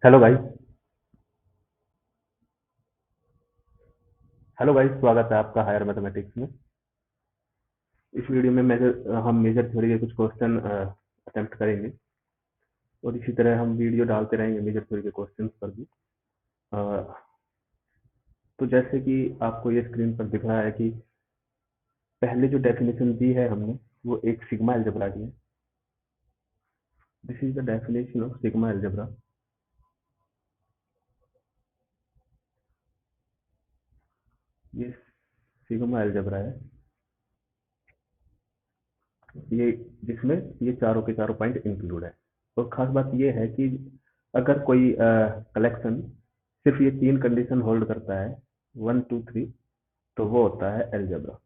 Hello guys. Hello guys, स्वागत है आपका हायर मैथमेटिक्स में। इस वीडियो में हम मेजर थ्योरी के कुछ क्वेश्चन अटेम्प्ट करेंगे और इसी तरह हम वीडियो डालते रहेंगे मेजर थ्योरी के क्वेश्चंस पर भी। अ, तो जैसे कि आपको ये स्क्रीन पर दिख रहा है कि पहले जो डेफिनेशन दी है हमने वो एक सिग्मा अलजेब्रा की है। This is the definition of sigma algebra. ये सिग्मा अलजेब्रा है, ये जिसमें ये चारों के चारों पॉइंट इंक्लूड है। और खास बात ये है कि अगर कोई कलेक्शन सिर्फ ये तीन कंडीशन होल्ड करता है, 1 2 3, तो वो होता है अलजेब्रा।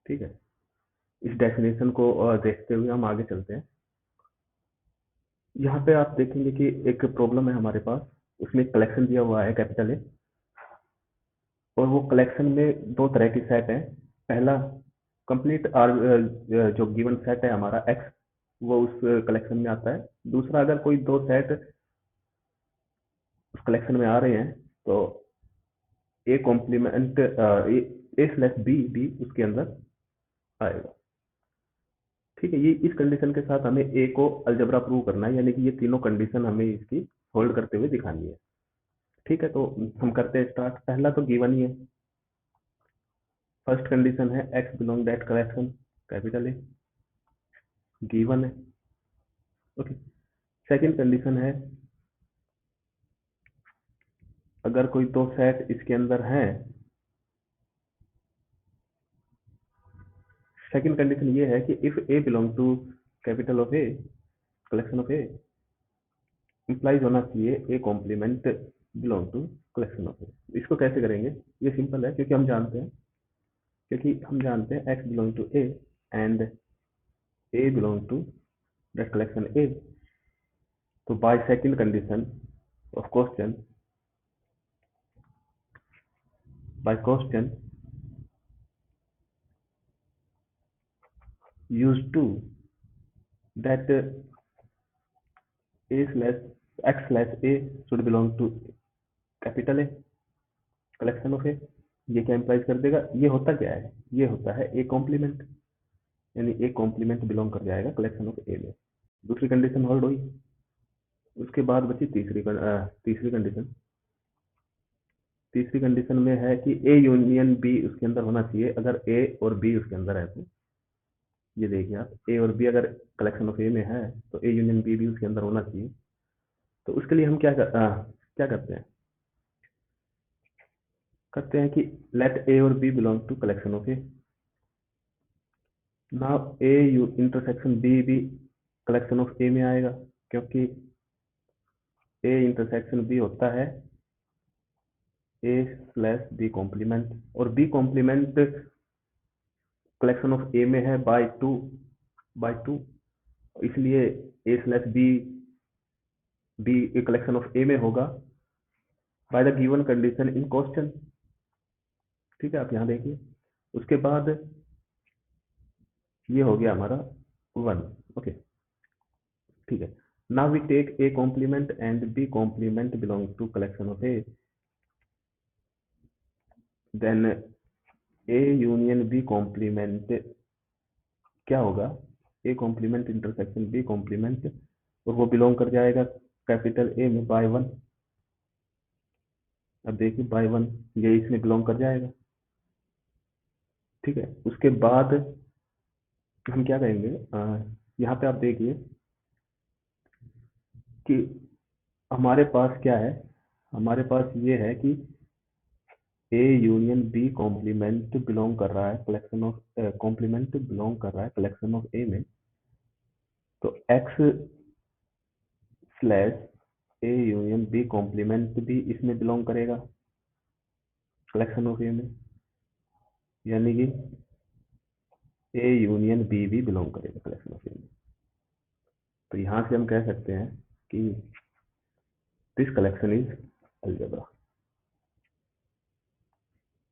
ठीक है। इस डेफिनेशन को देखते हुए हम आगे चलते हैं। यहाँ पे आप देखेंगे कि एक प्रॉब्लम है हमारे पास। उसमें कलेक्शन दिया हुआ है कैपिटल ए, और वो कलेक्शन में दो तरह की सेट है। पहला कंप्लीट आर, जो गिवन सेट है हमारा एक्स, वो उस कलेक्शन में आता है। दूसरा, अगर कोई दो सेट उस कलेक्शन में आ रहे हैं तो A complement A slash B भी उसके अंदर आएगा। ठीक है। ये इस कंडीशन के साथ हमें ए को अलजबरा प्रूव करना है, यानी कि ये तीनों कंडीशन हमें इसकी होल्ड करते हुए दिखानी है। ठीक है, तो हम करते हैं स्टार्ट। पहला तो गिवन ही है। फर्स्ट कंडीशन है x belong that collection, capital A, given है। ओके। सेकंड कंडीशन है अगर कोई दो सेट इसके अंदर हैं। सेकंड कंडीशन ये है कि if A belong to capital of A, collection of A, implies होना चाहिए A complement belong to collection of A. इसको कैसे करेंगे? ये सिंपल है, क्योंकि हम जानते हैं X belong to A and A belong to that collection A. तो by second condition of question, by question use to that A slash X slash A should belong to capital A, collection of A. ये क्या implies कर देगा? ये होता क्या है? ये होता है ए कॉम्प्लीमेंट, यानी ए कॉम्प्लीमेंट बिलोंग कर जाएगा कलेक्शन ऑफ ए में। दूसरी कंडीशन होल्ड हुई। उसके बाद बची तीसरी कंडीशन। तीसरी कंडीशन में है कि ए यूनियन बी उसके अंदर होना चाहिए। अगर ए और बी उसके अंदर है तो ये देखिए आप, ए और बी अगर कलेक्शन ऑफ ए में है तो ए यूनियन बी भी उसके अंदर होना चाहिए। तो उसके लिए हम क्या करते हैं कि लेट ए और B belong to collection of A. Now A U intersection B भी कलेक्शन ऑफ ए में आएगा, क्योंकि ए इंटरसेक्शन बी होता है ए स्लैश बी कॉम्प्लीमेंट, और B complement collection of A में है बाय टू। इसलिए A slash B B collection of A में होगा by the given condition in question. ठीक है, आप यहाँ देखिए। उसके बाद ये हो गया हमारा 1। ओके। ठीक है। Now we take A complement and B complement belong to collection of A, then A union B complement क्या होगा? A complement intersection B complement, और वो बिलोंग कर जाएगा कैपिटल ए में बाय 1। अब देखिए बाय 1 ये इसमें बिलोंग कर जाएगा। ठीक है। उसके बाद हम क्या करेंगे, यहाँ पे आप देखिए कि हमारे पास क्या है। हमारे पास ये है कि A union B complement belong कर रहा है कलेक्शन ऑफ, कॉम्प्लीमेंट बिलोंग कर रहा है कलेक्शन ऑफ ए में। तो X slash A union B complement भी इसमें बिलोंग करेगा कलेक्शन ऑफ ए में, यानी कि ए यूनियन बी भी बिलोंग करेगा कलेक्शन ऑफ ए में। तो यहाँ से हम कह सकते हैं कि this collection is algebra.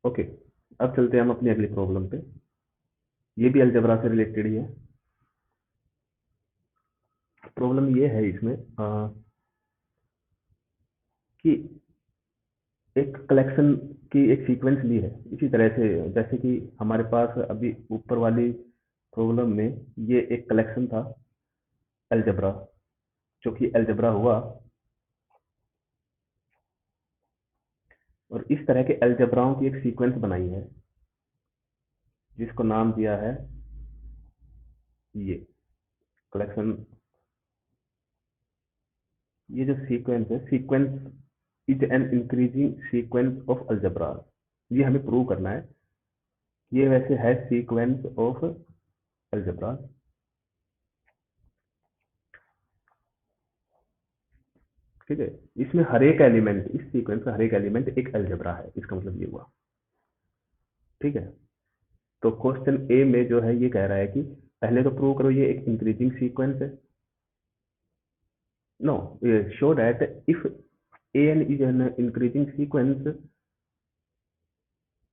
Okay. अब चलते हैं हम अपनी अगली प्रॉब्लम पे। ये भी अलजेब्रा से रिलेटेड ही है। प्रॉब्लम ये है इसमें कि एक कलेक्शन की एक सीक्वेंस ली है, इसी तरह से जैसे कि हमारे पास अभी ऊपर वाली प्रॉब्लम में ये एक कलेक्शन था अलजेब्रा, जो कि अलजेब्रा हुआ, और इस तरह के अलजेब्राओं की एक सीक्वेंस बनाई है जिसको नाम दिया है ये कलेक्शन। ये जो सीक्वेंस है, sequence is an increasing sequence of algebra, ये हमें प्रूव करना है। ये वैसे है सीक्वेंस ऑफ अलजेब्रा, ठीक है। इसमें हर एक एलिमेंट, इस सीक्वेंस का हर एक एलिमेंट एक अलजेब्रा है, इसका मतलब ये हुआ, ठीक है। तो क्वेश्चन ए में जो है ये कह रहा है कि पहले तो प्रूव करो ये एक इंक्रीजिंग सीक्वेंस है। No, show that if an is an increasing sequence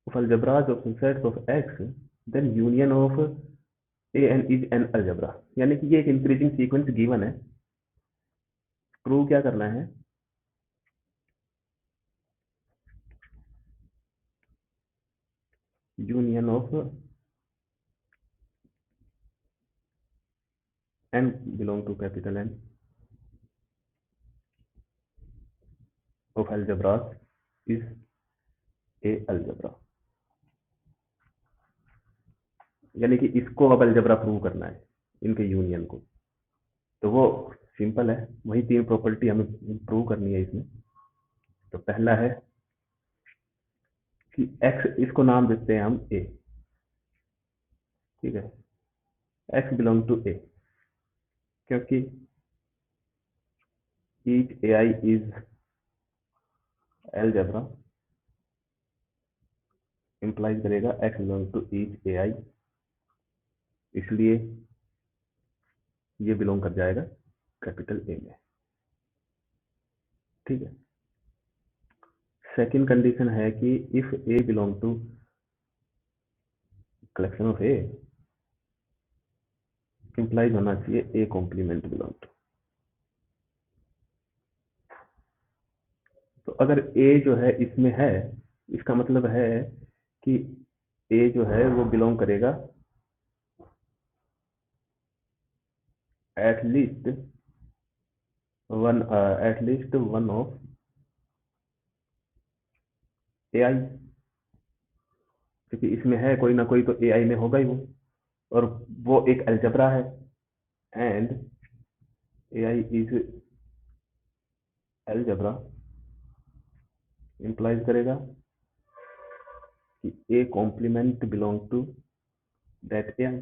of algebras of subsets of x, then union of an is an algebra। यानी कि ये एक इंक्रीजिंग सीक्वेंस गिवन है, प्रूव क्या करना है, union of n belong to capital N of algebras is a algebra. यानी कि इसको अब अलजेब्रा प्रूव करना है, इनके यूनियन को। तो वो सिंपल है, वही तीन प्रॉपर्टी हमें प्रूव करनी है इसमें। तो पहला है कि x, इसको नाम देते हैं हम a, ठीक है, x बिलोंग टू a, क्योंकि each ai is algebra implies करेगा x belong to each ai, इसलिए ये बिलोंग कर जाएगा कैपिटल ए में, ठीक है। सेकंड कंडीशन है कि if a belong to collection of a, implies होना चाहिए a कॉम्प्लीमेंट बिलोंग टू। तो अगर a जो है इसमें है, इसका मतलब है कि a जो है वो बिलोंग करेगा एटलीस्ट वन ऑफ ए आई, क्योंकि इसमें है कोई ना कोई तो ए आई में होगा ही वो, और वो एक अलजबरा है, and A I is algebra implies करेगा कि A complement belong to that A I.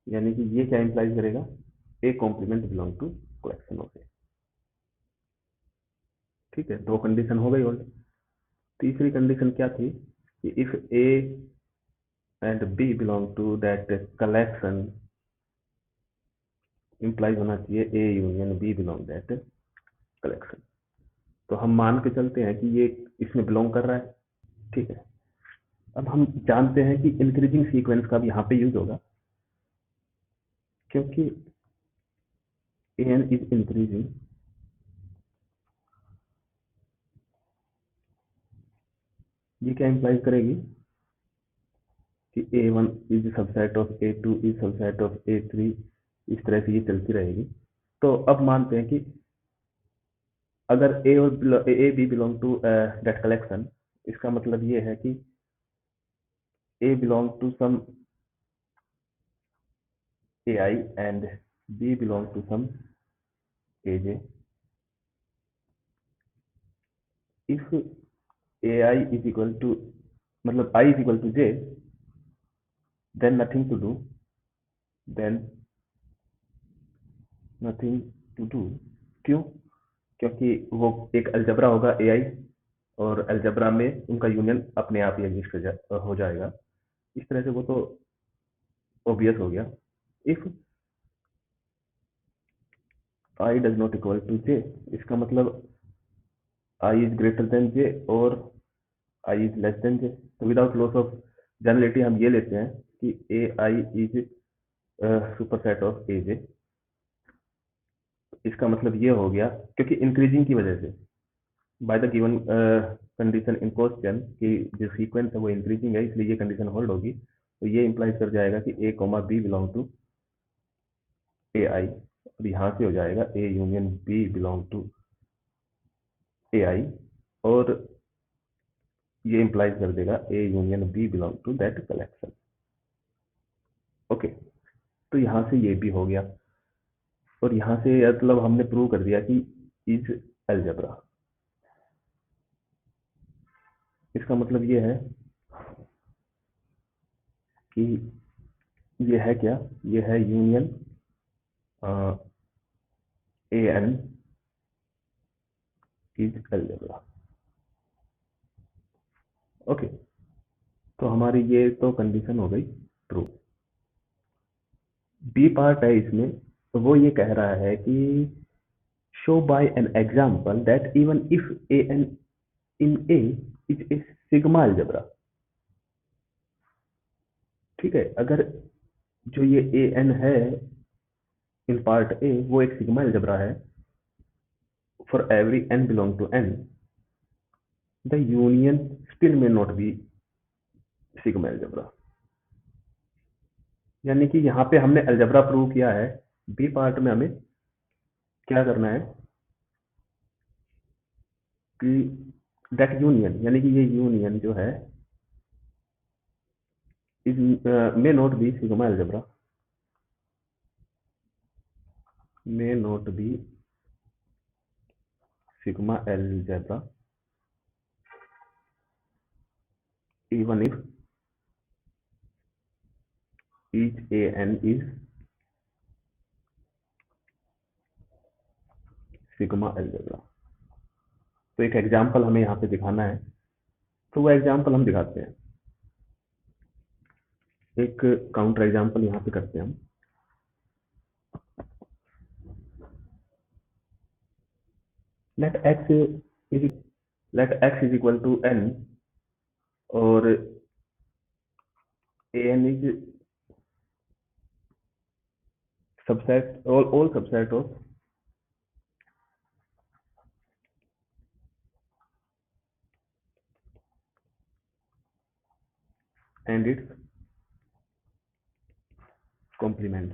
यानी कि ये क्या इंप्लाइज करेगा, A complement belong to collection of A, ठीक है। दो कंडीशन हो गई। और तीसरी कंडीशन क्या थी कि if A and B belong to that collection, implies होना चाहिए A union B belong that collection. तो हम मान के चलते हैं कि ये इसमें बिलोंग कर रहा है, ठीक है। अब हम जानते हैं कि इंक्रीजिंग सीक्वेंस का भी यहाँ पे यूज होगा, क्योंकि एन इज इंक्रीजिंग, ये क्या इंप्लाइज करेगी कि A1 is subset of A2 is subset of A3, इस तरह से ये चलती रहेगी। तो अब मानते हैं कि अगर ए और A B belong to that collection, इसका मतलब ये है कि A belong to some A I and B belong to some A J. If A I is equal to, मतलब I is equal to J, then nothing to do, then nothing to do. क्यों? क्योंकि वो एक algebra होगा ए I, और algebra में उनका union अपने आप ही एग्जिस्ट हो जाएगा। इस तरह से वो तो ऑब्वियस हो गया। If I does not equal to J, इसका मतलब I is greater than J और I is less than J. तो विदाउट लॉस ऑफ जनरलिटी हम ये लेते हैं कि ए I is super set of ए जे, इसका मतलब ये हो गया, क्योंकि इंक्रीजिंग की वजह से bye the given condition in question कि जो सीक्वेंस है वो इंक्रीजिंग है, इसलिए ये कंडीशन होल्ड होगी। तो ये इंप्लाइज कर जाएगा कि A comma B belong to A I, और यहाँ से हो जाएगा A union B belong to A I, और ये इंप्लाइज कर देगा A union B belong to that collection. Okay, तो यहाँ से ये भी हो गया, और यहाँ से मतलब हमने प्रूव कर दिया कि इज अलजेब्रा। इसका मतलब ये है कि ये है क्या, ये है union A N is algebra. Okay, तो हमारी ये तो कंडीशन हो गई ट्रू। बी पार्ट है इसमें, तो वो ये कह रहा है कि show by an example that even if A N in A is a sigma algebra. ठीक है, अगर जो ये ए एन है इन पार्ट ए वो एक सिग्मा अलजेब्रा है, for every N belong to N the union still may not be sigma algebra. यानी कि यहाँ पे हमने अलजेब्रा प्रूव किया है, बी पार्ट में हमें क्या करना है कि दैट यूनियन, यानी कि ये यूनियन जो है is may not be sigma algebra, may not be sigma algebra even if each an is sigma algebra. तो एक एग्जांपल हमें यहाँ पे दिखाना है, तो वो एग्जांपल हम दिखाते हैं। एक काउंटर एग्जांपल यहाँ पे करते हैं हम। Let is X is equal to N, और A N is subset all subset of and its complement.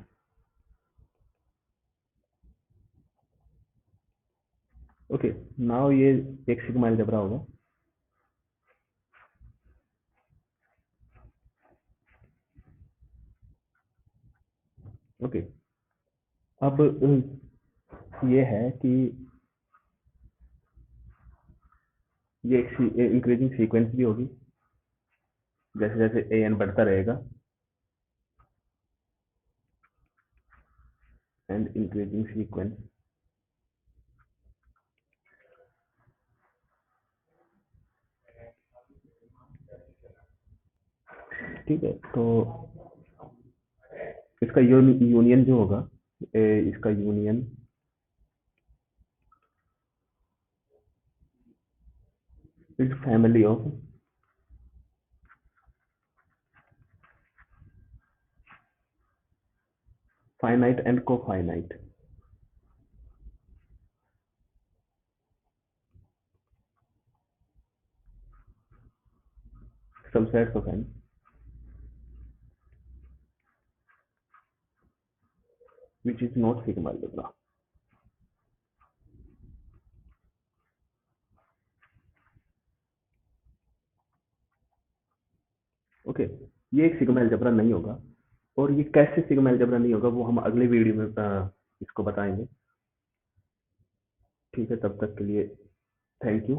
Okay, now ये एक सिग्मा अलजेब्रा होगा। ओके, अब ये है कि ये एक इंक्रीजिंग सीक्वेंस भी होगी, जैसे जैसे ए एन बढ़ता रहेगा, एंड इंक्रीजिंग सीक्वेंस। ठीक है, तो इसका यूनियन जो होगा, इसका union is family of finite and cofinite subsets of N which is not sigma algebra। Okay, ये एक सिग्मा अलजेब्रा नहीं होगा, और ये कैसे सिग्मा अलजेब्रा नहीं होगा वो हम अगले वीडियो में इसको बताएंगे। ठीक है, तब तक के लिए थैंक यू।